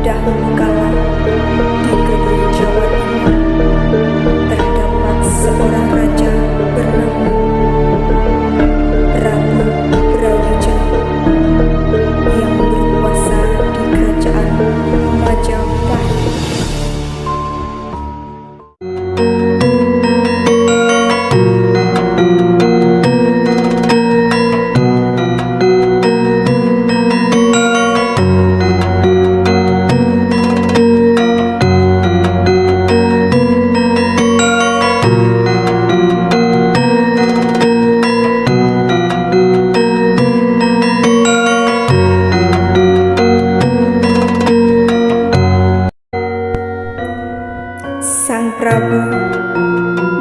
Dahulu kala di Kediri, Jawa Timur, terdapat seorang raja bernama Prabu Brawijaya yang berkuasa di kerajaan Majapahit. Sang Prabu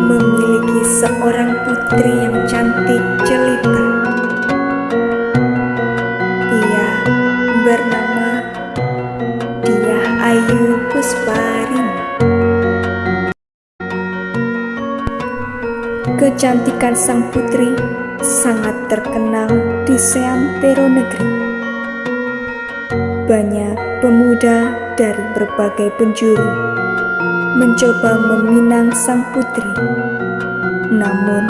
memiliki seorang putri yang cantik jelita. Ia bernama Diah Ayu Pusparini. Kecantikan sang putri sangat terkenal di seantero negeri. Banyak pemuda dari berbagai penjuru mencoba meminang sang putri, namun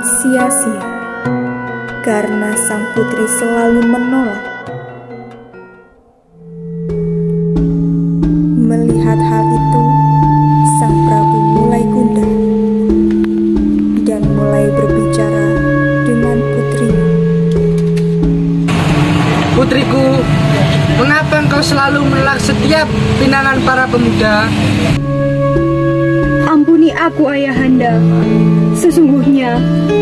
sia-sia karena sang putri selalu menolak. Melihat hal itu, sang Prabu mulai gundah dan mulai berbicara dengan putrinya. Putriku, mengapa engkau selalu menolak setiap pinangan para pemuda? Ampuni aku, Ayahanda. Sesungguhnya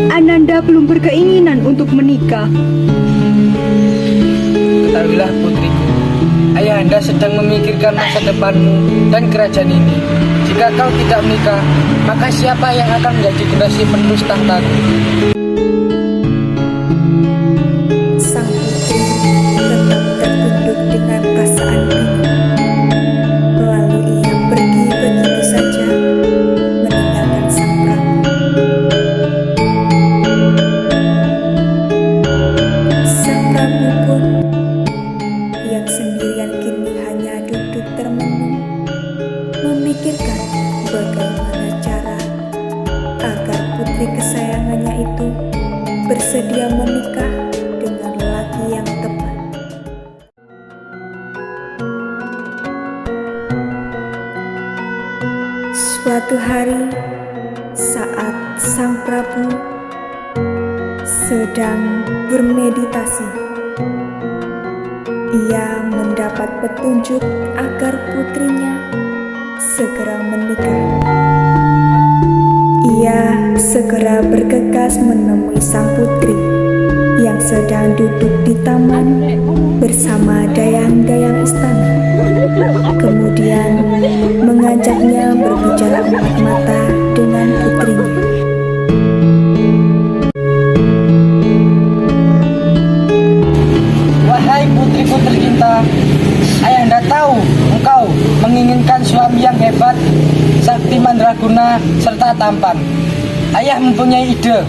Ananda belum berkeinginan untuk menikah. Ketahuilah putriku, Ayahanda sedang memikirkan masa depanmu dan kerajaan ini. Jika kau tidak menikah, maka siapa yang akan menjadi generasi penerus tahtaku? Sang putri tetap tertunduk dengan perasaan bingung. Lalu ia pergi begitu saja, meninggalkan sang Prabu. Sang Prabu pun yang sendirian kini hanya duduk termenung, memikirkan bagaimana cara agar putri kesayangannya itu bersedia menikah dengan lelaki yang tepat. Suatu hari, saat sang Prabu sedang bermeditasi, ia mendapat petunjuk agar putrinya segera menikah. Ia segera bergegas menemui sang putri yang sedang duduk di taman bersama dayang-dayang istana. Kemudian mengajaknya berbicara empat mata dengan putrinya. Wahai putriku tercinta, Ayahanda tahu engkau menginginkan suami yang hebat, sakti mandraguna, serta tampan. Ayah mempunyai ide.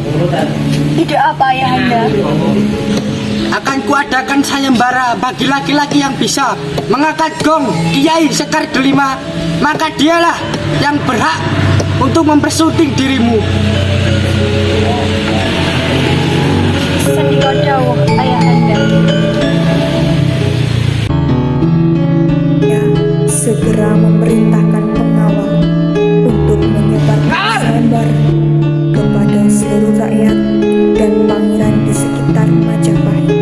Ide apa, Ayahanda? Akan kuadakan sayembara bagi laki-laki yang bisa mengangkat gong Kiai Sekar Delima, maka dialah yang berhak untuk mempersunting dirimu. sendika dawuh ayahanda. Ia segera memerintahkan pengawal untuk menyebarkan sayembara kepada seluruh rakyat dan pangeran di sekitar Majapahit.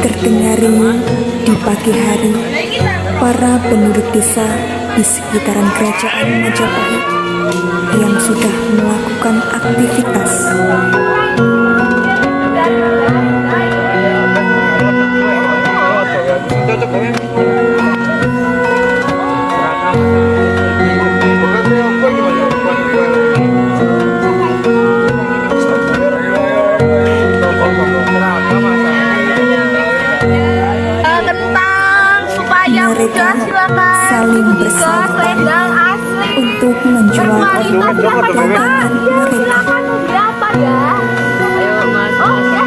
Terdengar riuh di pagi hari, para penduduk desa di sekitaran kerajaan Majapahit yang sudah melakukan aktivitas. Kentang supaya Mereka mudah silakan. saling bersahabat Selendang asli. untuk menjual dagangan mereka. Silakan berapa ya? Ayo mas. Oh ya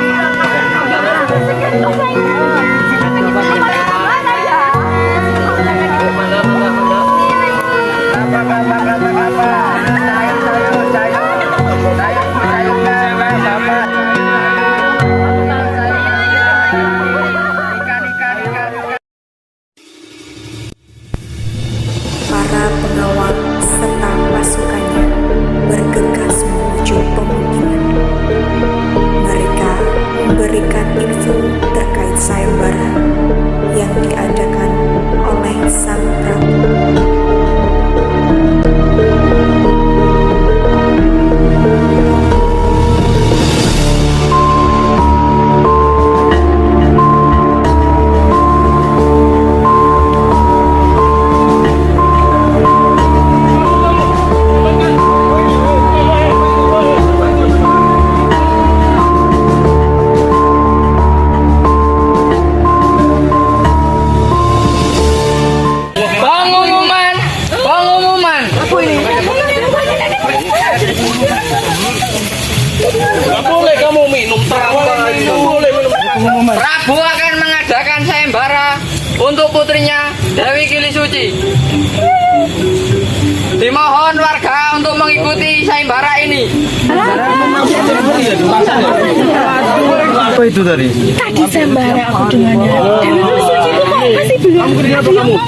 Para pengawal serta pasukannya bergegas menuju pemukiman. Mereka memberikan info terkait sayembara yang diadakan oleh Sang Prabu. Pengumuman, pengumuman. Gak boleh kamu minum terawan, gak boleh minum. Prabu akan mengadakan sayembara untuk putrinya Dewi Kili Suci. Dimohon warga untuk mengikuti sayembara ini. Apa itu tadi? Tadi sembara aku dengannya. Dewi Suci itu kok masih belum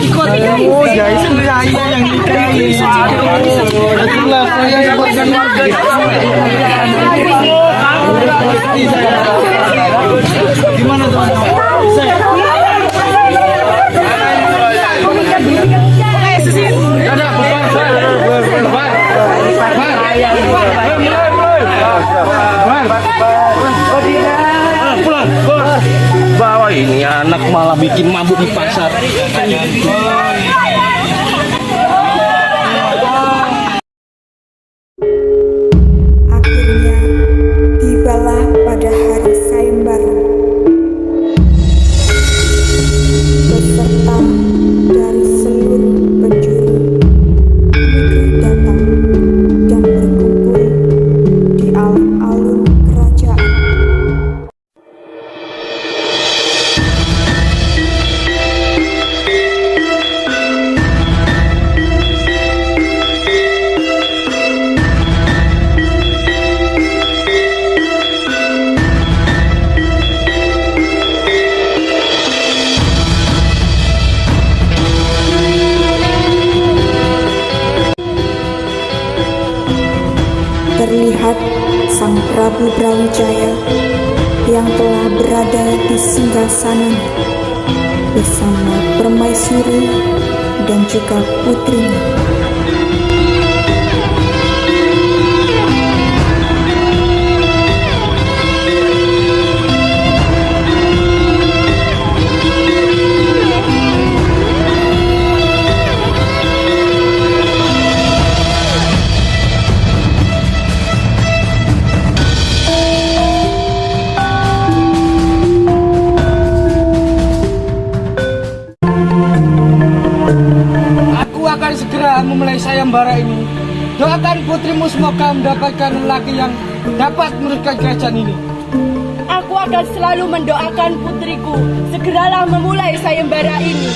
ikut Oh ya itu saya yang nikahi. Itulah saya yang bukan warga. Gimana teman-teman? Bawa ini anak malah bikin mabuk di pasar. Akhirnya tibalah pada hari sayembara. Peserta dari seluruh penjuru negeri datang dan berkumpul di alun-alun kerajaan. Terlihat Sang Prabu Brawijaya yang telah berada di singgasananya bersama permaisuri dan juga putrinya. sayembara ini, doakan putrimu semoga mendapatkan lelaki yang dapat meneruskan kerajaan ini. Aku akan selalu mendoakan putriku. Segeralah memulai sayembara ini.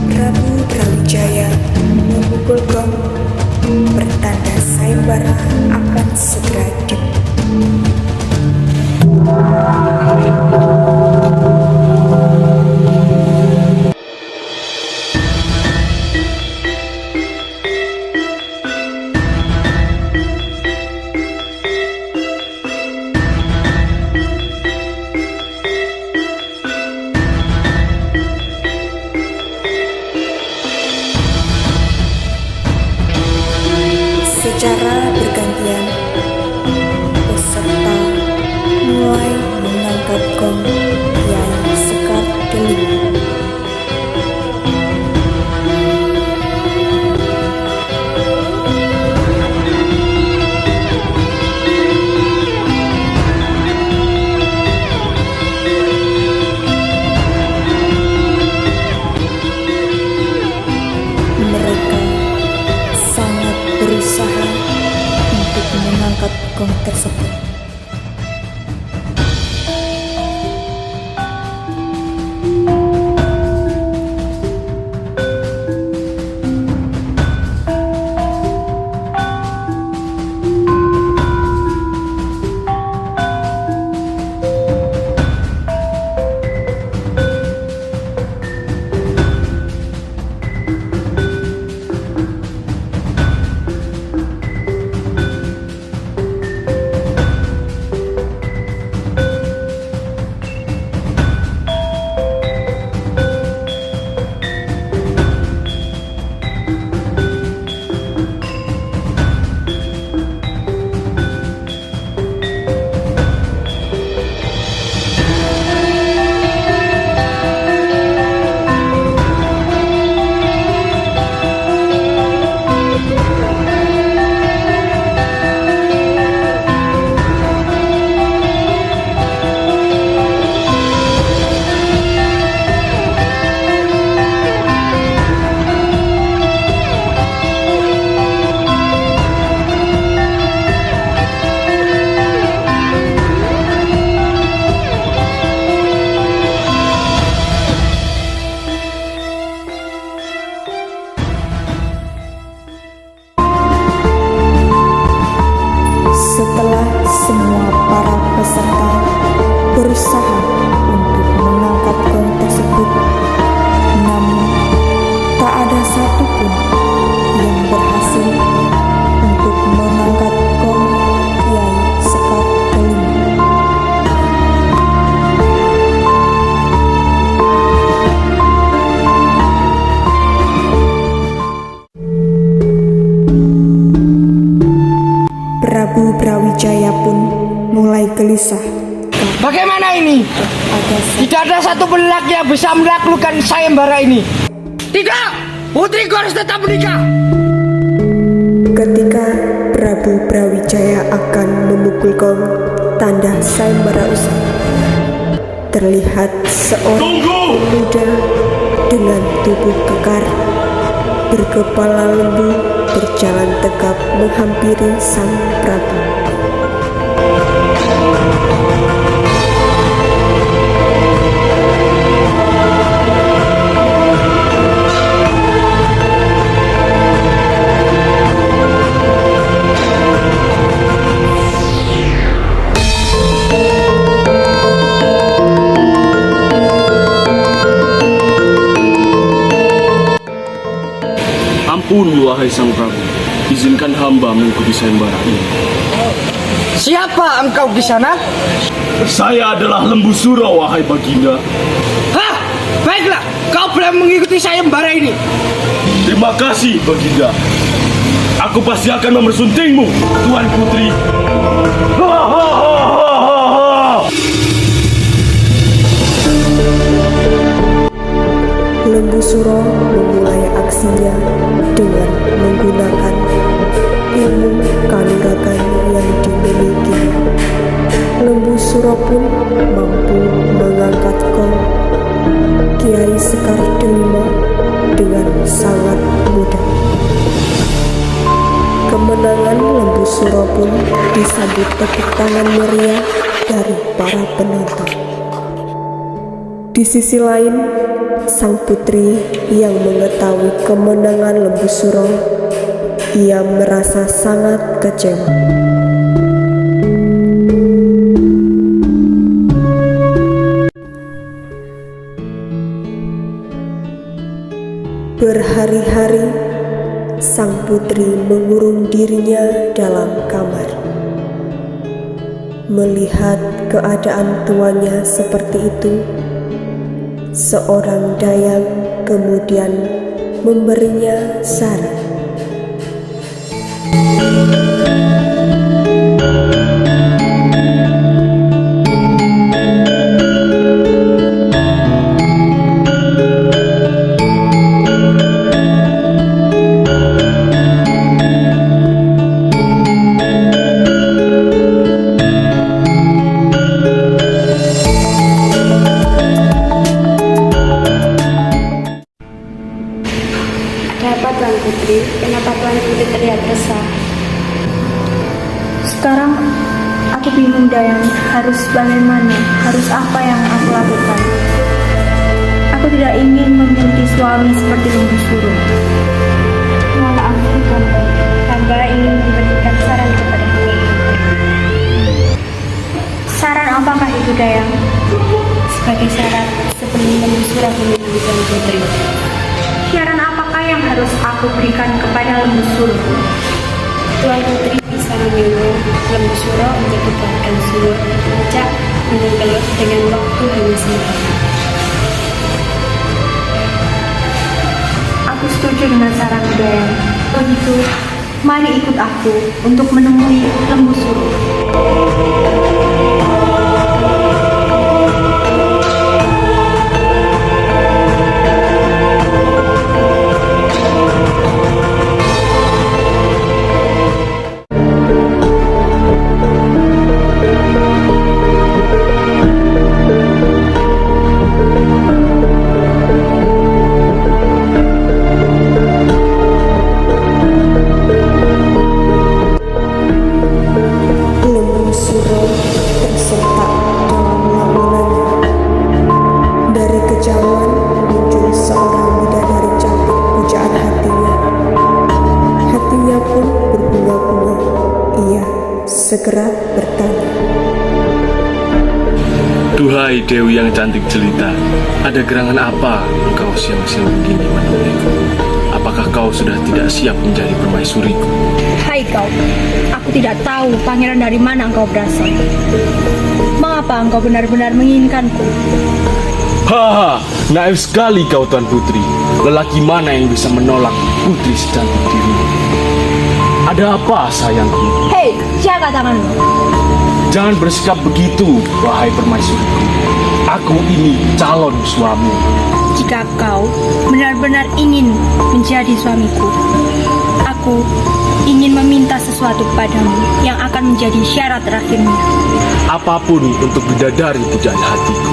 Prabu Brawijaya memukul gong, bertanda sayembara akan segera dimulai. Secara bergantian, peserta mulai mengangkat gong yang Sekar Delima. Mereka sangat berusaha untuk mengangkat gong tersebut. Setelah semua para peserta berusaha untuk mengangkat gong tersebut, namun tak ada satupun yang berhasil untuk mengangkat gong Kiai Sekar Delima. Prabu Brawijaya pun mulai gelisah. Bagaimana ini? Tidak ada satu lelaki yang bisa menaklukkan sayembara ini. Tidak! Putriku harus tetap menikah! Ketika Prabu Brawijaya akan memukul gong, tanda sayembara usai. Terlihat seorang pemuda dengan tubuh kekar, berkepala lembu, berjalan tegap menghampiri sang Prabu. Ampun, wahai sang Prabu, izinkan hamba mengikuti sayembara ini. Siapa engkau di sana? Saya adalah lembu sura, wahai Baginda. Hah? Baiklah, kau boleh mengikuti sayembara ini. Terima kasih, Baginda. Aku pasti akan mempersuntingmu, Tuan Putri. Lembu Suro memulai aksinya dengan menggunakan ilmu kanuragan yang dimiliki. Lembu Suro pun mampu mengangkat kol Kiai Sekar Delima dengan sangat mudah. Kemenangan Lembu Suro pun disambut tepuk tangan meriah dari para penonton. Di sisi lain, sang putri yang mengetahui kemenangan Lembu Suro, ia merasa sangat kecewa. Berhari-hari, sang putri mengurung dirinya dalam kamar. Melihat keadaan tuanya seperti itu, seorang dayang kemudian memberinya saran. Ada apa Tuan Putri? Kenapa Tuan Putri terlihat resah? Sekarang aku bingung Dayang, harus bagaimana, harus apa yang aku lakukan. Aku tidak ingin memiliki suami seperti Lembu Suro. Mohon ampun hamba ingin memberikan saran kepada hamba. Saran apakah itu Dayang? Sebagai syarat sebelum Lembu Suro memilih Tuan Putri. Syarat apakah yang harus aku berikan kepada Lembu Suro? Tuan Putri bisa menyuruh Lembu Suro untuk membuatkan sumur puncak Gunung Kelut dengan waktu hanya sebentar. Aku setuju dengan saran Dayang. Begitu, mari ikut aku untuk menemui Lembu Suro. Lembu Suro tersentak dalam lamunannya. Dari kejauhan muncul seorang bidadari cantik pujaan hatinya. Hatinya pun berbunga-bunga. Ia segera bertanya. Duhai Dewi yang cantik jelita, ada gerangan apa engkau siang-siang begini menemuiku? Apakah kau sudah tidak siap menjadi permaisuriku? Hai kau, aku tidak tahu pangeran dari mana engkau berasal. Mengapa engkau benar-benar menginginkanku? Haha, naif sekali kau Tuan Putri. Lelaki mana yang bisa menolak putri secantik dirimu? Ada apa sayangku? Hei, jaga tanganmu. Jangan bersikap begitu, wahai permaisuriku. Aku ini calon suami. Jika kau benar-benar ingin menjadi suamiku, aku ingin meminta sesuatu padamu yang akan menjadi syarat terakhirnya. Apapun untuk bidadari pujaan hatiku.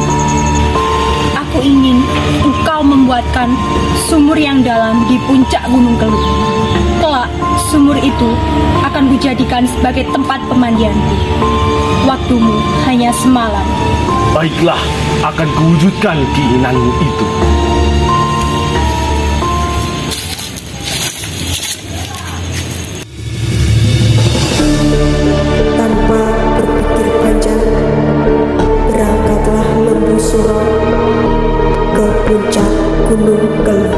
Aku ingin engkau membuatkan sumur yang dalam di puncak Gunung Kelut. Kelak, sumur itu akan kujadikan sebagai tempat pemandianku. Waktumu hanya semalam. Baiklah, akan kuwujudkan keinginanmu itu. Tanpa berpikir panjang, berangkatlah Lembu Suro ke puncak Gunung Kelut.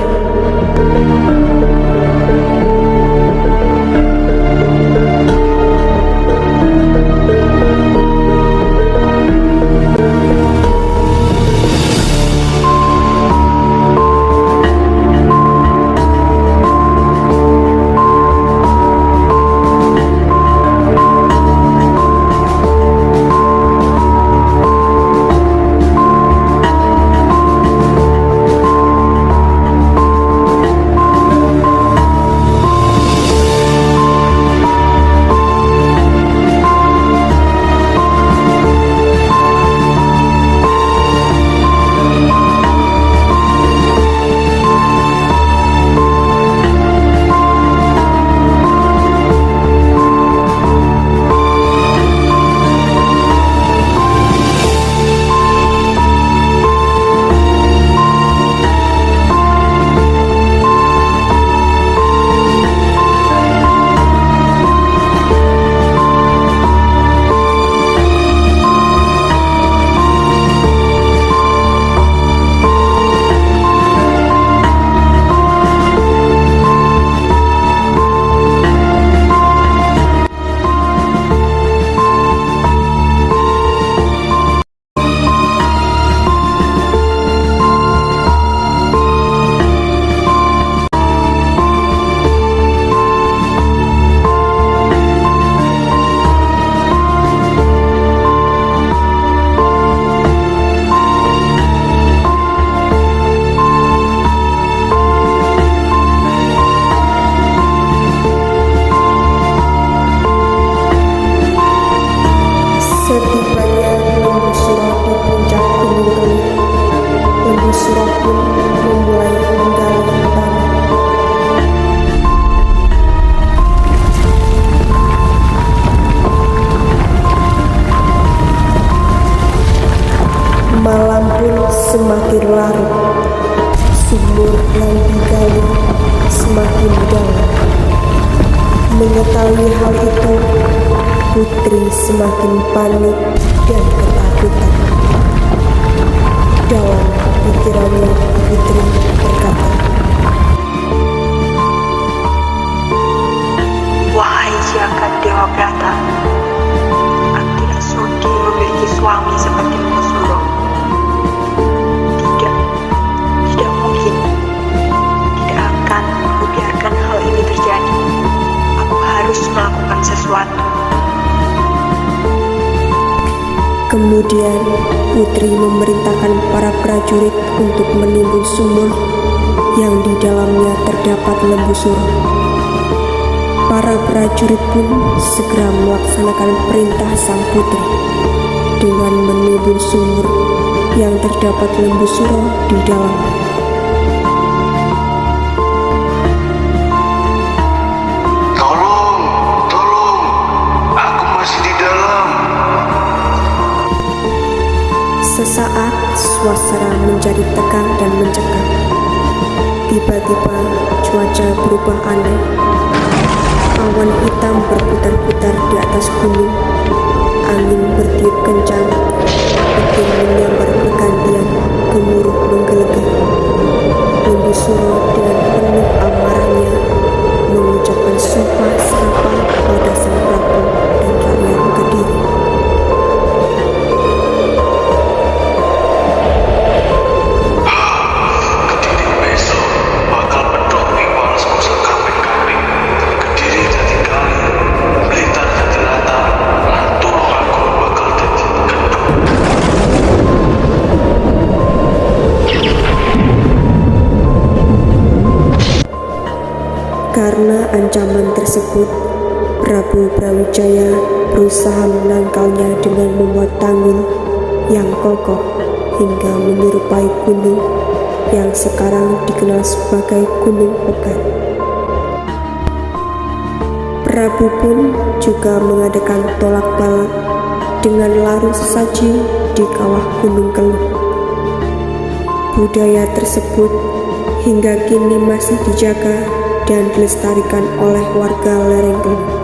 semakin dalam. Mengetahui hal itu, Putri semakin panik dan ketakutan. Dalam pikirannya, Putri berkata, "Wahai jagat Dewa Brata, aku tidak sudi memiliki suami seperti Lembu Suro. Tidak mungkin. Tidak akan kubiarkan hal ini terjadi. Aku harus melakukan sesuatu." Kemudian Putri memerintahkan para prajurit untuk menimbun sumur yang di dalamnya terdapat Lembu Suro. Para prajurit pun segera melaksanakan perintah sang putri dengan menimbun sumur yang terdapat Lembu Suro di dalamnya. Tolong, aku masih di dalam. Sesaat suasana menjadi tegang dan mencekam. Tiba-tiba cuaca berubah aneh. Awan hitam berputar-putar di atas gunung. Angin bertiup kencang. Petir menyambar bergantian. Gemuruh menggelegar. Lembu Suro dengan penuh amarahnya mengucapkan sumpah serapah pada sang prabu dan rakyat Kediri. Kediri besok bakal pedot balas bangsa kambing-kambing. Kediri jadi kali, Blitar jadi rata, lan tulung aku bakal jadi gendut. Karena ancaman tersebut, Prabu Brawijaya berusaha menangkalnya dengan membuat tanggul yang kokoh hingga menyerupai gunung yang sekarang dikenal sebagai Gunung Pegat. Prabu pun juga mengadakan tolak balak dengan larung sesaji di kawah Gunung Keluh. Budaya tersebut hingga kini masih dijaga dan dilestarikan oleh warga lereng Keluh.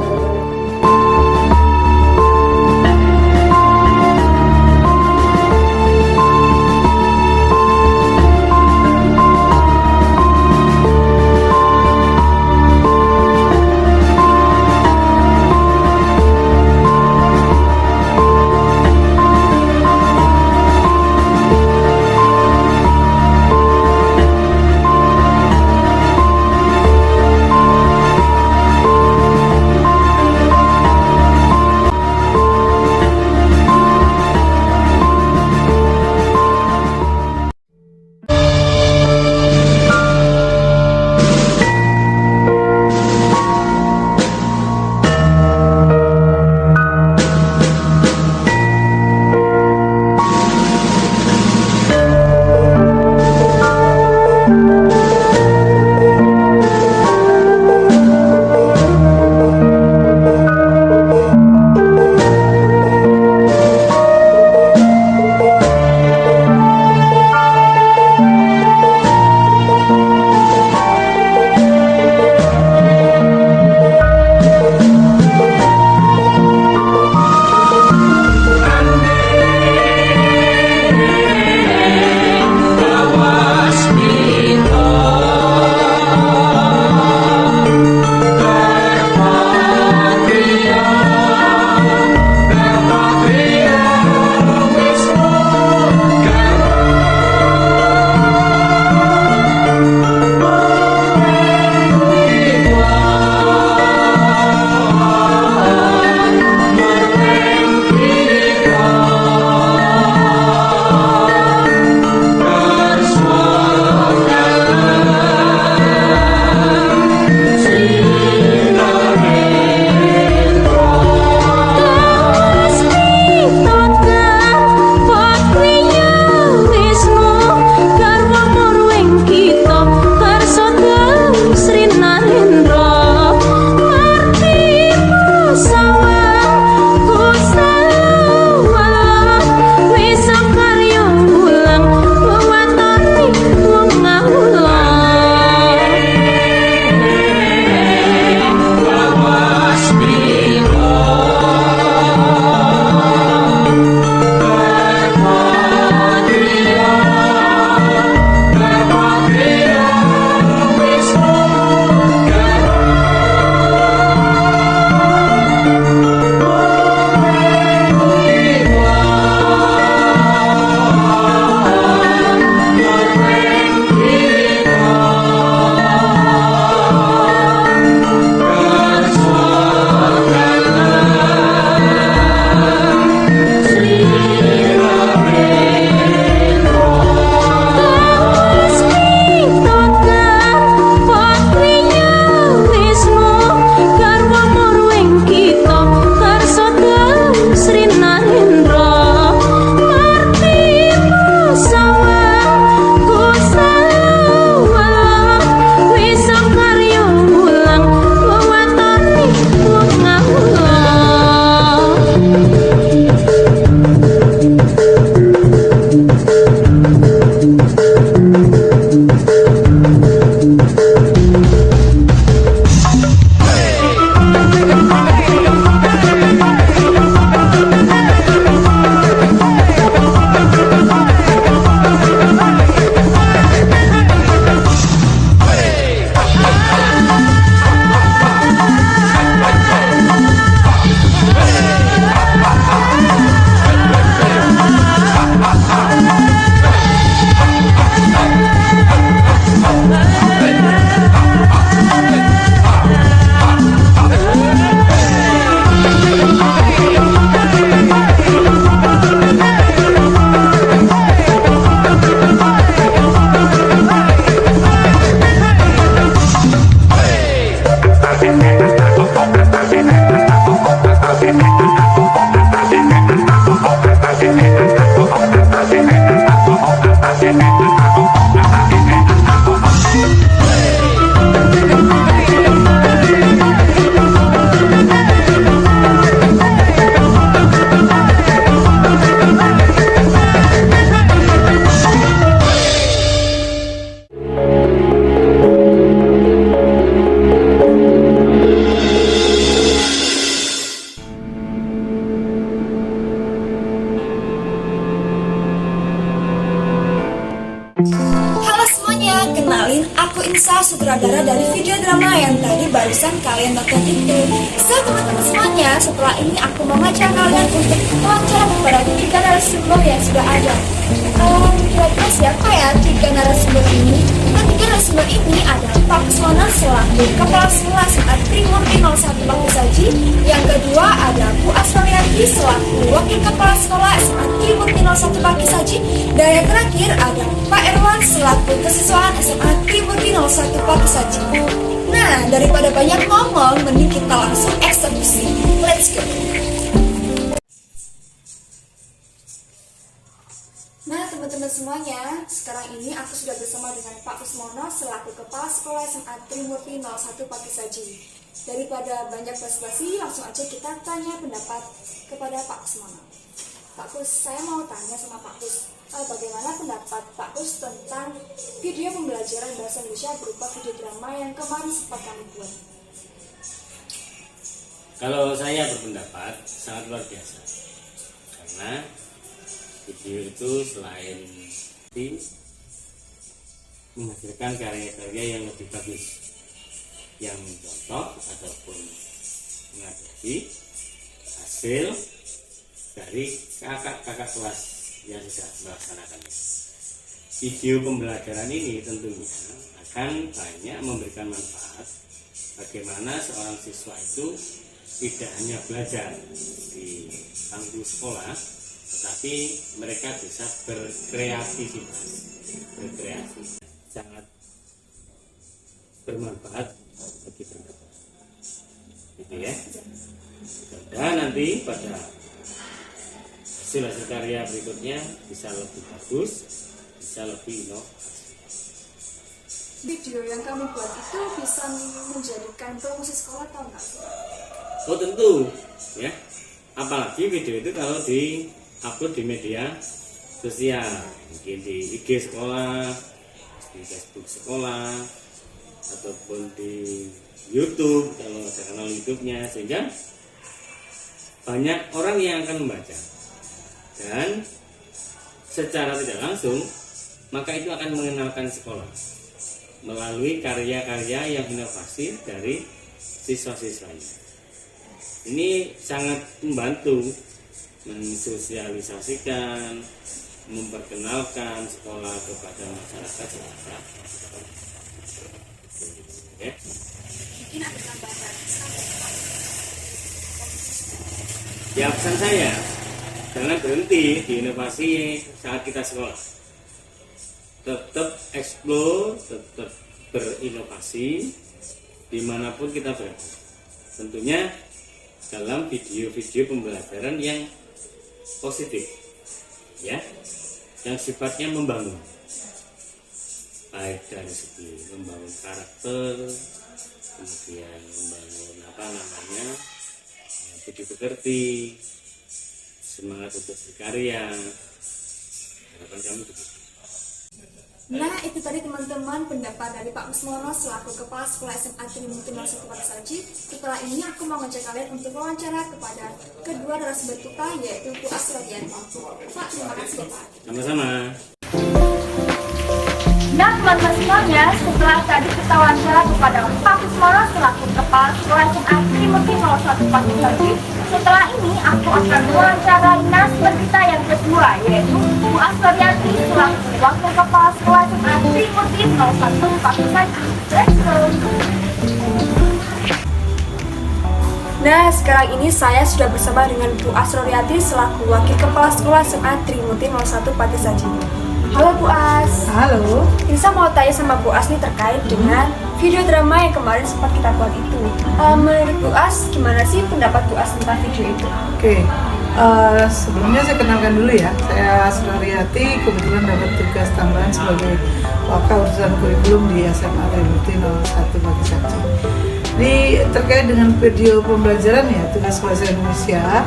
sutradara dari video drama yang tadi barusan kalian nonton itu. So teman-teman semuanya, setelah ini aku mau ngajak kalian untuk wawancara kepada 3 narasumber yang sudah ada. Kira-kira siapa ya 3 narasumber ini? Ketiga narasumber ini adalah Pak Kuswono selaku Kepala Sekolah SMA Trimurti 01 Pakusaji. Yang kedua ada Bu Aswariati selaku Wakil Kepala Sekolah SMA Trimurti 01 Pakusaji. Dan yang terakhir ada Pak Erwan selaku Kesiswaan SMA Trimurti 01 Pakusaji. Nah, daripada banyak ngomong, mending kita langsung eksekusi. Let's go! Nah teman-teman semuanya, sekarang ini aku sudah bersama dengan Pak Kuswono selaku Kepala Sekolah SMA Trimurti 01 Pakusaji. Daripada banyak basa-basi, langsung aja kita tanya pendapat kepada Pak Kuswono. Pak Kus, saya mau tanya sama Pak Kus, bagaimana pendapat Pak Kus tentang video pembelajaran bahasa Indonesia berupa video drama yang kemarin sempat kami buat? Kalau saya berpendapat sangat luar biasa, karena video itu selain menghasilkan karya-karya yang lebih bagus, yang mencontoh ataupun mengadopsi hasil dari kakak-kakak kelas yang sudah melaksanakannya. Video pembelajaran ini tentunya akan banyak memberikan manfaat bagaimana seorang siswa itu tidak hanya belajar di bangku sekolah, tetapi mereka bisa berkreativitas, berkreasi, sangat bermanfaat bagi mereka. Gitu ya. Dan nanti pada hasil karya berikutnya bisa lebih bagus, bisa lebih inovasi. Video yang kami buat itu bisa menjadikan promosi sekolah atau enggak? Oh tentu, ya. Apalagi video itu kalau di-upload di media sosial, mungkin di IG sekolah, di Facebook sekolah, ataupun di YouTube kalau ada kanal YouTube-nya, sehingga banyak orang yang akan membaca. Dan secara tidak langsung maka itu akan mengenalkan sekolah melalui karya-karya yang inovasi dari siswa-siswanya. Ini sangat membantu mensosialisasikan, memperkenalkan sekolah kepada masyarakat secara ya. Mungkin ada tambahan. Ya pesan saya, jangan berhenti di inovasi saat kita sekolah. Tetap explore, tetap berinovasi dimanapun kita berada. Tentunya dalam video-video pembelajaran yang positif, ya, yang sifatnya membangun, baik dari segi membangun karakter, kemudian membangun budi pekerti, semangat untuk berkarya. Harapan kami begitu. Nah, itu tadi teman-teman pendapat dari Pak Kuswono selaku Kepala Sekolah SMA Trimurti 01 Pakusaji. Setelah ini aku mau ngajak kalian untuk wawancara kepada kedua narasumber kita, yaitu Bu Aswariati. Pak, terima kasih ya Pak. Sama-sama. Nah teman-teman semuanya, setelah tadi kita wawancara kepada Pak Kuswono selaku Kepala Sekolah SMA Trimurti 01 Pakusaji, setelah ini aku akan mewawancarai narasumber kita yang kedua, yaitu Bu Aswariati selaku Wakil Kepala Sekolah SMA Trimurti 01 Pakusaji. Let's go! Nah, sekarang ini saya sudah bersama dengan Bu Aswariati selaku Wakil Kepala Sekolah SMA Trimurti 01 Pakusaji. Halo Bu As. Halo. Ini saya mau tanya sama Bu As nih terkait dengan video drama yang kemarin sempat kita buat itu. Menurut Bu As, gimana sih pendapat Bu As tentang video itu? Oke, sebelumnya saya kenalkan dulu ya. Saya Aswariati, kebetulan dapat tugas tambahan sebagai wakil urusan kurikulum di SMA Trimurti 01 Pakusaji. Ini terkait dengan video pembelajaran ya, tugas bahasa Indonesia.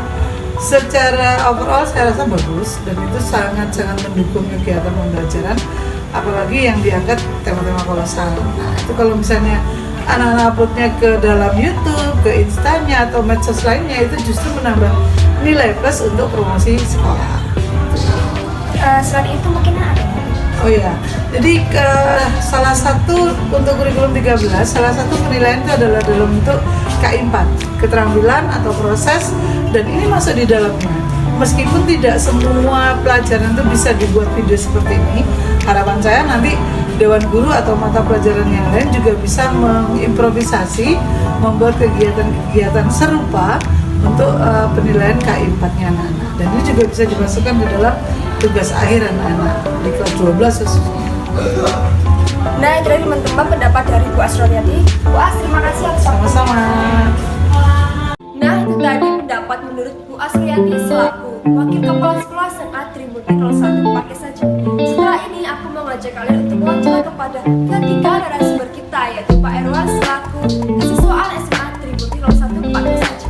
Secara overall saya rasa bagus dan itu sangat-sangat mendukung kegiatan pembelajaran, apalagi yang diangkat tema-tema kolosal. Nah itu kalau misalnya anak-anak uploadnya ke dalam YouTube, ke Instanya atau medsos lainnya, itu justru menambah nilai plus untuk promosi sekolah. Selain itu mungkin ada Oh iya, jadi salah satu untuk kurikulum 13, salah satu penilaian itu adalah dalam bentuk KI4, keterampilan atau proses, dan ini masuk di dalamnya. Meskipun tidak semua pelajaran itu bisa dibuat video seperti ini, harapan saya nanti Dewan Guru atau mata pelajaran yang lain juga bisa mengimprovisasi, membuat kegiatan-kegiatan serupa untuk penilaian KI4-nya anak-anak. Dan ini juga bisa dimasukkan di dalam tugas akhir anak-anak di kelas 12 khususnya. Nah, itu dari teman-teman pendapat dari Bu Asroriati. Bu As, terima kasih atas waktunya. Sama-sama. Nah, itu tadi pendapat menurut Bu Asroriati selaku Wakil Kepala Sekolah SMA Trimurti 01 pakai saja. Setelah ini aku mengajak kalian untuk wawancara kepada ketiga narasumber kita, yaitu Pak Erwan selaku siswaan SMA Trimurti 01 pakai saja.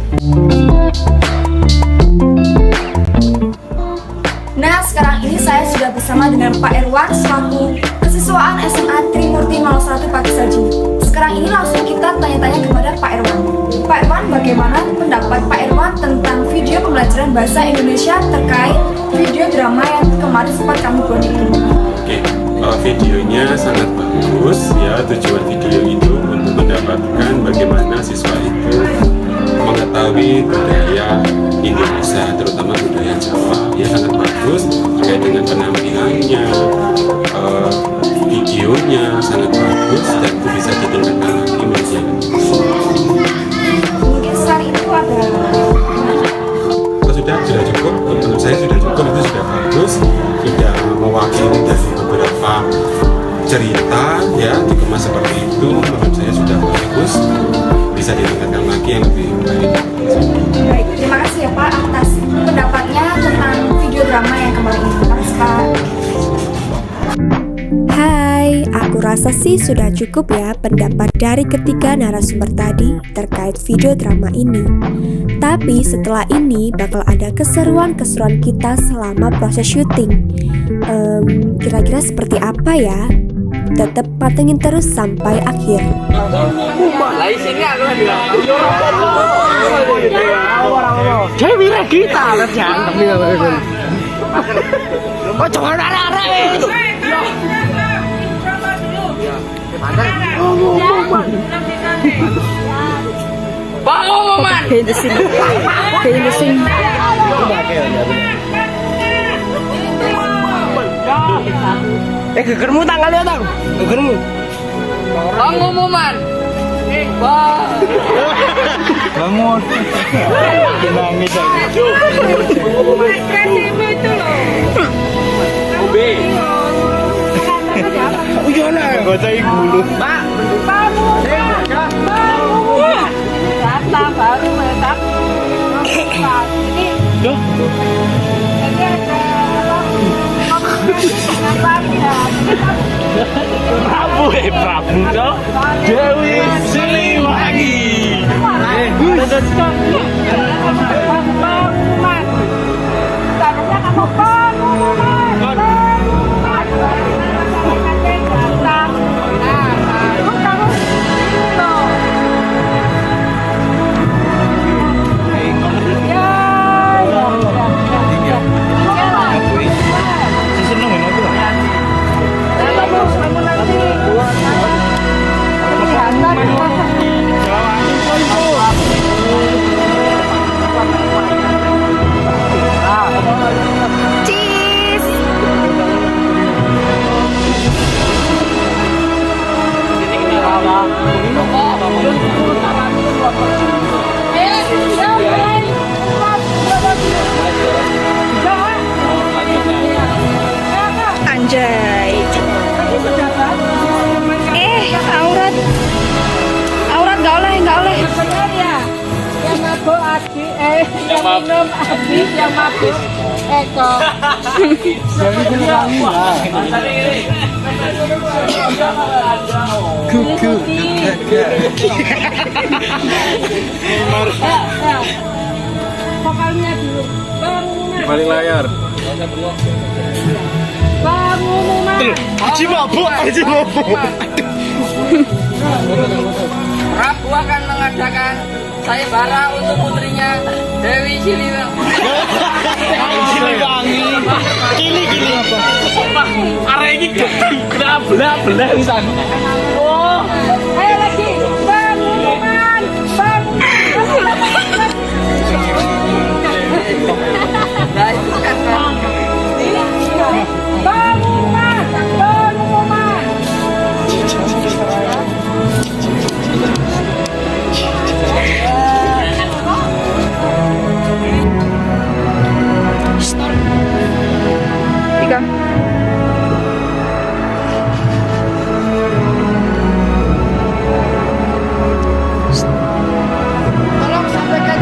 Nah, sekarang ini saya sudah bersama dengan Pak Erwan selaku kesiswaan SMA Trimurti 01 Pagi Saji. Sekarang ini langsung kita tanya-tanya kepada Pak Erwan. Pak Erwan, bagaimana pendapat Pak Erwan tentang video pembelajaran bahasa Indonesia terkait video drama yang kemarin sempat kami buat itu? Oke, videonya sangat bagus ya. Tujuan video itu untuk mendapatkan bagaimana siswa itu mengetahui budaya Indonesia, terutama budaya Jawa. Ya sangat bagus terkait dengan penampilannya, videonya sangat bagus dan itu bisa ditingkatkan lagi menjadi. Mungkin selain itu ada. Sudah cukup. Menurut saya sudah cukup. Itu sudah bagus, sudah mewakili dari beberapa cerita ya dikemas seperti itu. Menurut saya sudah bagus, bisa ditingkatkan lagi yang lebih baik. Baik, terima kasih ya Pak atas pendapatnya tentang video drama yang kemarin ini. Terima kasih Pak. Hai, aku rasa sih sudah cukup ya pendapat dari ketiga narasumber tadi terkait video drama ini. Tapi setelah ini bakal ada keseruan-keseruan kita selama proses syuting. Kira-kira seperti apa ya? Tetap patengin terus sampai akhir. Dewi Regita oh jangan arek-arek. Pengumuman. Gegermu tanggal ya tang. Gegermu. Pengumuman. Bangun. Nangis aja. Obe. Uyona. Gocai gulu. Pak. Data baru menetap. Ini. Prabu toh Dewi Siliwangi. Anjay. Aurat nggak oleh. Yang mabuk Adi, yang minum Adi, yang mabuk Eko. Vokalnya dulu. Balik layar. Pengumuman. Aji mabuk. Prabu akan mengadakan sayembara untuk putrinya Dewi Siliwangi. Gili apa? Arek iki belah pisan. Oh, Ayo lagi, pengumuman, pengumuman. Tolong sampaikan.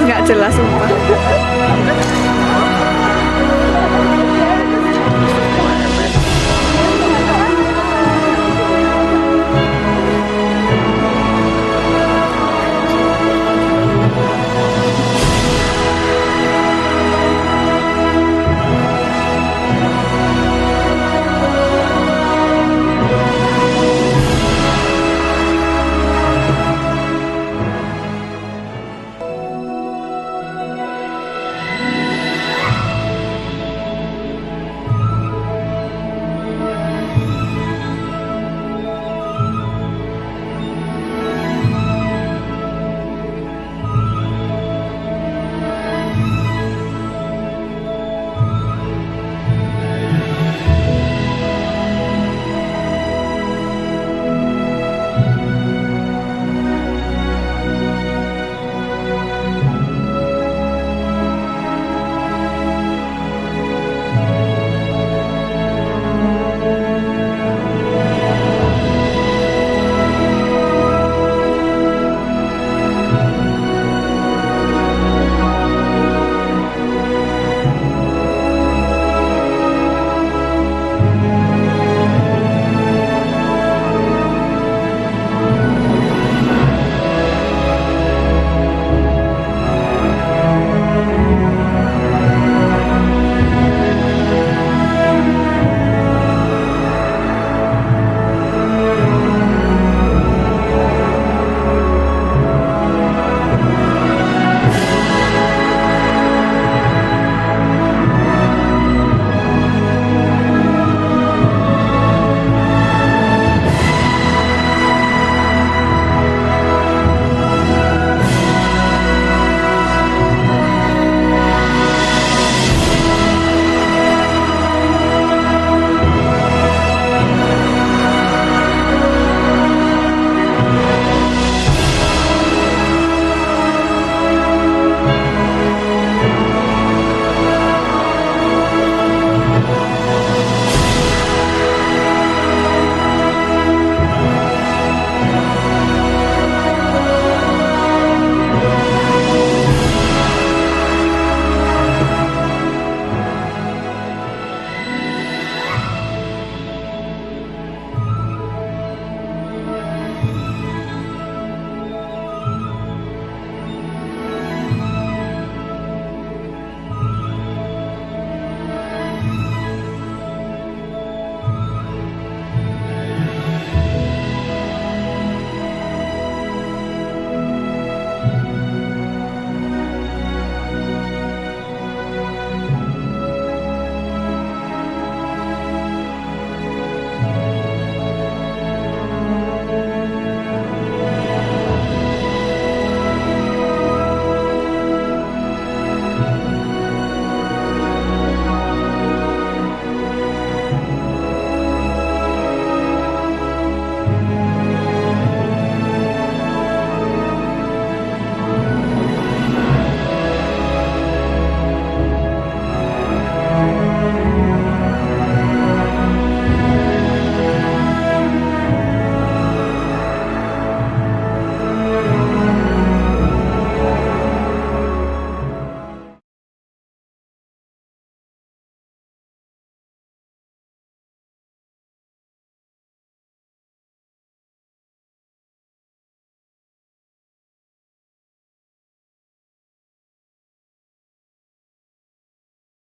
Gak jelas sumpah.